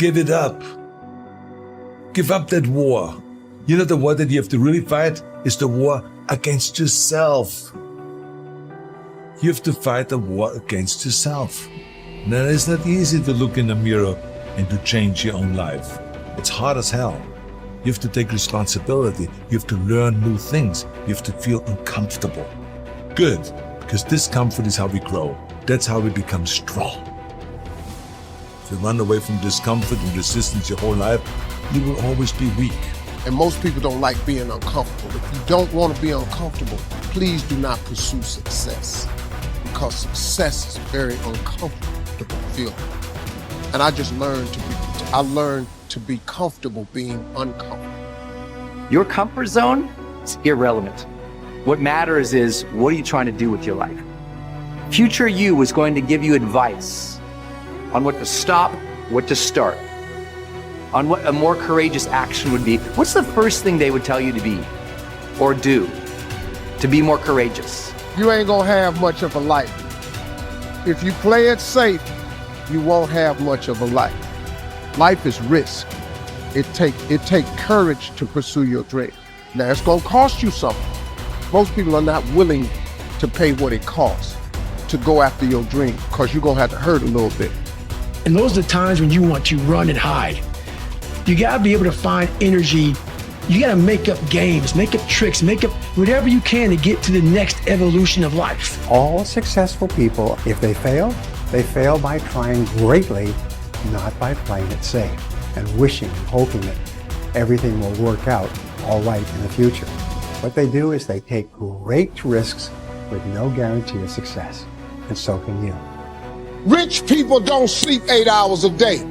Give it up. Give up that war. You know, the war that you have to really fight is the war against yourself. You have to fight a war against yourself. Now, it's not easy to look in the mirror and to change your own life. It's hard as hell. You have to take responsibility. You have to learn new things. You have to feel uncomfortable. Good, because discomfort is how we grow. That's how we become strong. If you run away from discomfort and resistance your whole life, you will always be weak. And most people don't like being uncomfortable. If you don't want to be uncomfortable, please do not pursue success, because success is a very uncomfortable feeling. And I learned to be comfortable being uncomfortable. Your comfort zone is irrelevant. What matters is, what are you trying to do with your life? Future you is going to give you advice on what to stop, what to start, on what a more courageous action would be. What's the first thing they would tell you to be or do to be more courageous? You ain't gonna have much of a life. If you play it safe, you won't have much of a life. Life is risk. It take courage to pursue your dream. Now, it's gonna cost you something. Most people are not willing to pay what it costs to go after your dream, because you're gonna have to hurt a little bit. And those are the times when you want to run and hide. You gotta be able to find energy. You gotta make up games, make up tricks, make up whatever you can to get to the next evolution of life. All successful people, if they fail by trying greatly, not by playing it safe and wishing and hoping that everything will work out all right in the future. What they do is they take great risks with no guarantee of success, and so can you. Rich people don't sleep 8 hours a day.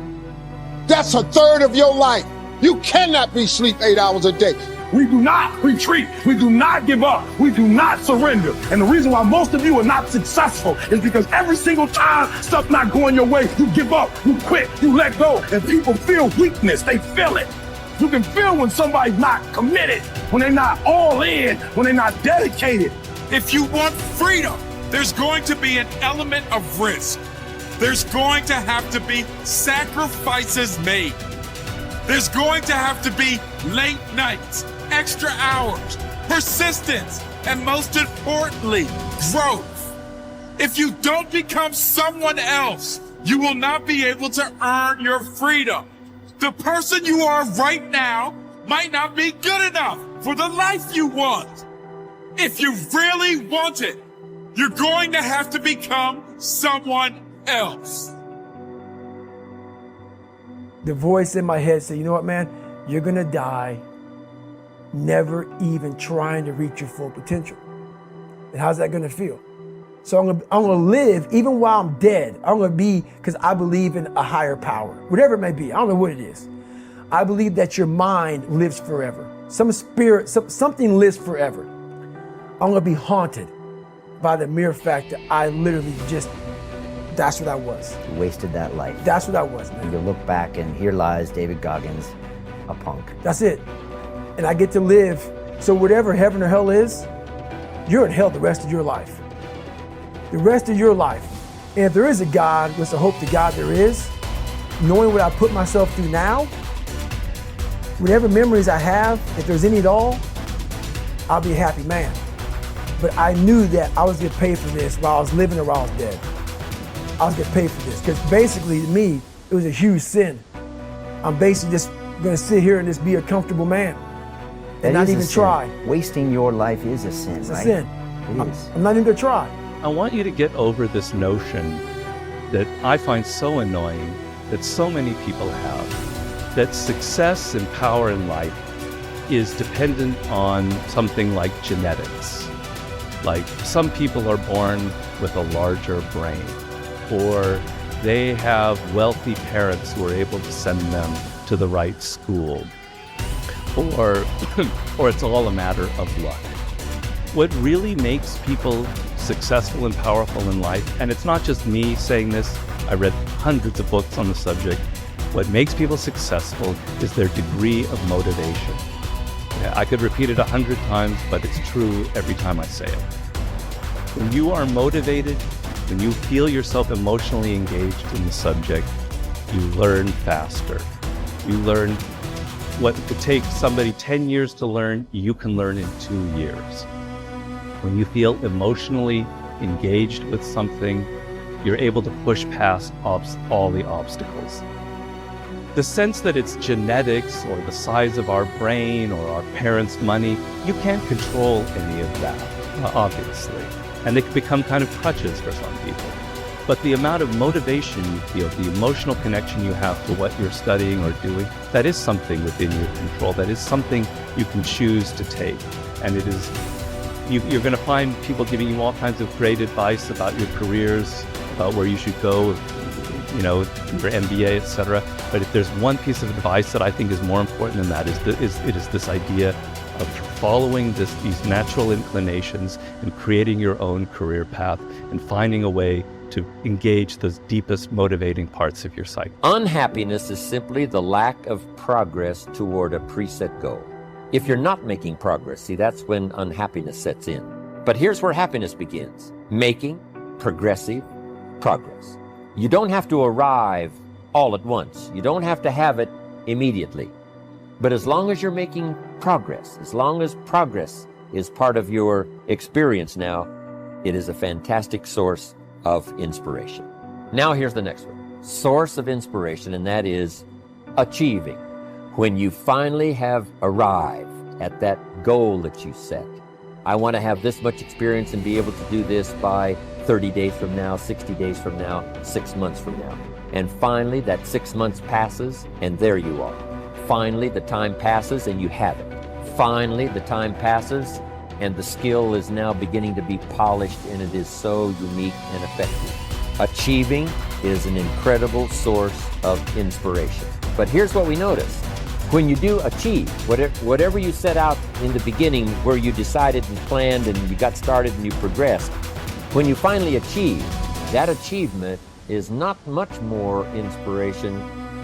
That's a third of your life. You cannot be sleep 8 hours a day. We do not retreat. We do not give up. We do not surrender. And the reason why most of you are not successful is because every single time stuff's not going your way, you give up, you quit, you let go, and people feel weakness. They feel it. You can feel when somebody's not committed, when they're not all in, when they're not dedicated. If you want freedom, there's going to be an element of risk. There's going to have to be sacrifices made. There's going to have to be late nights, extra hours, persistence, and most importantly, growth. If you don't become someone else, you will not be able to earn your freedom. The person you are right now might not be good enough for the life you want. If you really want it, you're going to have to become someone else. The voice in my head said, you know what, man? You're gonna die never even trying to reach your full potential. And how's that gonna feel? So I'm gonna live even while I'm dead. I'm gonna be, because I believe in a higher power, whatever it may be. I don't know what it is. I believe that your mind lives forever. Some spirit, something lives forever. I'm gonna be haunted by the mere fact that I literally just, that's what I was. You wasted that life. That's what I was, man. You look back and here lies David Goggins, a punk. That's it. And I get to live. So whatever heaven or hell is, you're in hell the rest of your life. The rest of your life. And if there is a God, which I hope to God there is, knowing what I put myself through now, whatever memories I have, if there's any at all, I'll be a happy man. But I knew that I was getting paid for this while I was living or while I was dead. I was getting paid for this, because basically to me, it was a huge sin. I'm basically just gonna sit here and just be a comfortable man and not even try. Wasting your life is a sin, It's right? a sin. It is. I'm not even gonna try. I want you to get over this notion that I find so annoying that so many people have, that success and power in life is dependent on something like genetics. Like some people are born with a larger brain, or they have wealthy parents who are able to send them to the right school, or it's all a matter of luck. What really makes people successful and powerful in life, and it's not just me saying this, I read hundreds of books on the subject, what makes people successful is their degree of motivation. Yeah, I could repeat it 100 times, but it's true every time I say it. When you are motivated, when you feel yourself emotionally engaged in the subject, you learn faster. You learn what could take somebody 10 years to learn, you can learn in 2 years. When you feel emotionally engaged with something, you're able to push past all the obstacles. The sense that it's genetics or the size of our brain or our parents' money, you can't control any of that, obviously. And they can become kind of crutches for some people. But the amount of motivation you feel, the emotional connection you have to what you're studying or doing, that is something within your control. That is something you can choose to take. And it is, you're going to find people giving you all kinds of great advice about your careers, about where you should go, you know, your MBA, etc. But if there's one piece of advice that I think is more important than that, it is this idea of following these natural inclinations and creating your own career path and finding a way to engage those deepest motivating parts of your psyche. Unhappiness is simply the lack of progress toward a preset goal. If you're not making progress, see, that's when unhappiness sets in. But here's where happiness begins: making progressive progress. You don't have to arrive all at once. You don't have to have it immediately. But as long as you're making progress, as long as progress is part of your experience now, it is a fantastic source of inspiration. Now here's the next one. Source of inspiration, and that is achieving. When you finally have arrived at that goal that you set. I want to have this much experience and be able to do this by 30 days from now, 60 days from now, 6 months from now. And finally, that 6 months passes, and there you are. Finally, the time passes, and you have it. Finally, the time passes, and the skill is now beginning to be polished, and it is so unique and effective. Achieving is an incredible source of inspiration. But here's what we notice. When you do achieve, whatever you set out in the beginning, where you decided and planned and you got started and you progressed, when you finally achieve, that achievement is not much more inspiration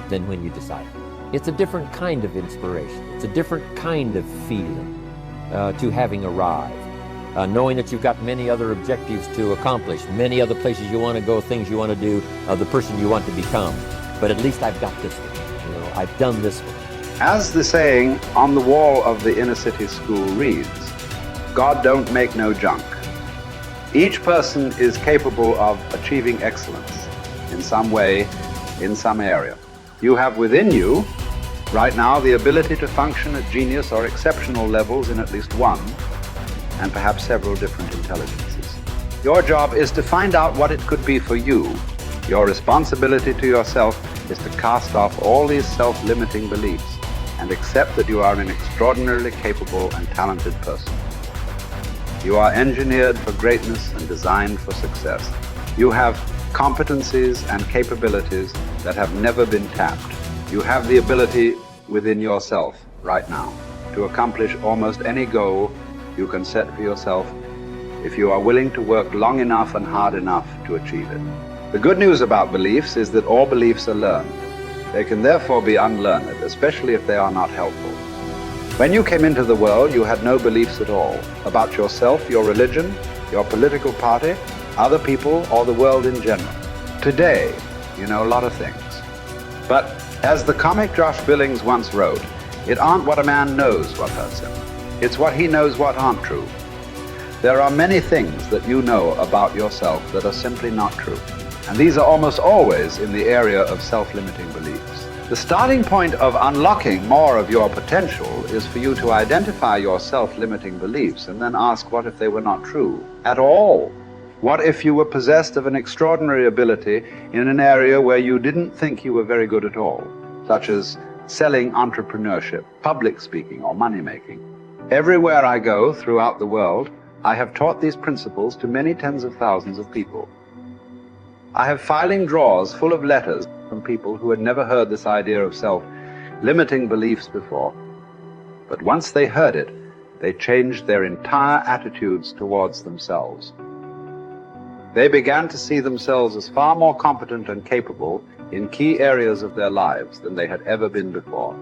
than when you decided. It's a different kind of inspiration. It's a different kind of feeling to having arrived. Knowing that you've got many other objectives to accomplish, many other places you want to go, things you want to do, the person you want to become. But at least I've got this one. You know, I've done this one. As the saying on the wall of the inner city school reads, God don't make no junk. Each person is capable of achieving excellence in some way, in some area. You have within you, right now, the ability to function at genius or exceptional levels in at least one, and perhaps several different intelligences. Your job is to find out what it could be for you. Your responsibility to yourself is to cast off all these self-limiting beliefs and accept that you are an extraordinarily capable and talented person. You are engineered for greatness and designed for success. You have competencies and capabilities that have never been tapped. You have the ability within yourself right now to accomplish almost any goal you can set for yourself if you are willing to work long enough and hard enough to achieve it. The good news about beliefs is that all beliefs are learned. They can therefore be unlearned, especially if they are not helpful. When you came into the world, you had no beliefs at all about yourself, your religion, your political party, other people, or the world in general. Today, you know a lot of things. But as the comic Josh Billings once wrote, it aren't what a man knows what hurts him. It's what he knows what aren't true. There are many things that you know about yourself that are simply not true. And these are almost always in the area of self-limiting beliefs. The starting point of unlocking more of your potential is for you to identify your self-limiting beliefs and then ask, what if they were not true at all? What if you were possessed of an extraordinary ability in an area where you didn't think you were very good at all, such as selling, entrepreneurship, public speaking, or money-making? Everywhere I go throughout the world, I have taught these principles to many tens of thousands of people. I have filing drawers full of letters from people who had never heard this idea of self-limiting beliefs before. But once they heard it, they changed their entire attitudes towards themselves. They began to see themselves as far more competent and capable in key areas of their lives than they had ever been before.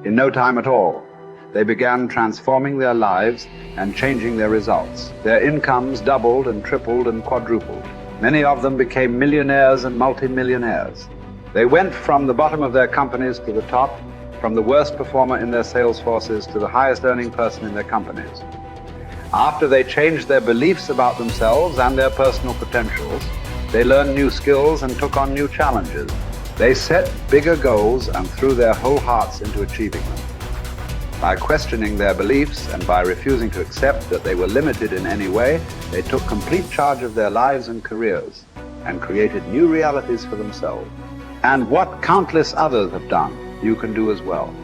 In no time at all, they began transforming their lives and changing their results. Their incomes doubled and tripled and quadrupled. Many of them became millionaires and multimillionaires. They went from the bottom of their companies to the top, from the worst performer in their sales forces to the highest earning person in their companies. After they changed their beliefs about themselves and their personal potentials, they learned new skills and took on new challenges. They set bigger goals and threw their whole hearts into achieving them. By questioning their beliefs and by refusing to accept that they were limited in any way, they took complete charge of their lives and careers and created new realities for themselves. And what countless others have done, you can do as well.